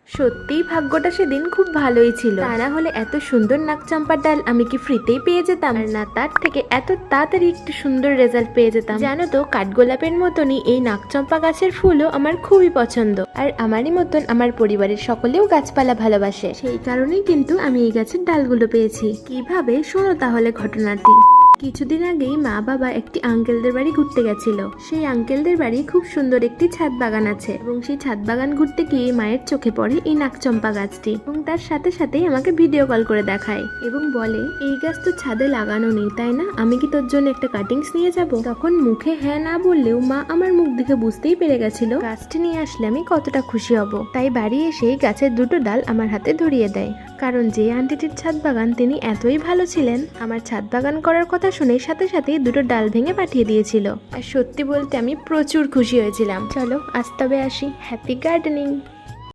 সত্যিই ভাগ্যটা সেদিন খুব ভালোই ছিল, তা না হলে এত সুন্দর নাকচম্পার ডাল আমি কি ফ্রিতেই পেয়ে যেতাম, আর না তার থেকে এত তাড়াতাড়ি একটু সুন্দর রেজাল্ট পেয়ে যেতাম। জানো তো, কাঠগোলাপের মতনই এই নাকচম্পা গাছের ফুলও আমার খুবই পছন্দ, আর আমারই মতন আমার পরিবারের সকলেও গাছপালা ভালোবাসে, সেই কারণেই কিন্তু আমি এই গাছের ডালগুলো পেয়েছি। কিভাবে, শোনো তাহলে ঘটনাটি। কিছুদিন আগেই মা বাবা একটি আঙ্কেলদের বাড়ি ঘুরতে গেছিল। সেই আঙ্কেলদের বাড়ি খুব সুন্দর একটি ছাদ বাগান আছে, এবং সেই ছাদ বাগান ঘুরতে গিয়ে মায়ের চোখে পড়ে এই নাকচম্পা গাছটি, এবং তার সাথে সাথেই আমাকে ভিডিও কল করে দেখায় এবং বলে, এই গাছ তো ছাদে লাগানো নেই তাই না, আমি কি তোর জন্য একটা কাটিংস নিয়ে যাব? তখন মুখে হ্যাঁ না বললেও মা আমার মুখ দেখে বুঝতেই পেরে গেছিল গাছটি নিয়ে আসলে আমি কতটা খুশি হব। তাই বাড়ি এসেই গাছের দুটো ডাল আমার হাতে ধরিয়ে দেয়, কারণ যে আন্টিটির ছাদ বাগান তিনি এতই ভালো ছিলেন, আমার ছাদ বাগান করার কথা শুনে সাথে সাথেই দুটো ডাল ভেঙে পাঠিয়ে দিয়েছিল। আর সত্যি বলতে আমি প্রচুর খুশি হয়েছিলাম। চলো আজ তবে আসি, হ্যাপি গার্ডেনিং।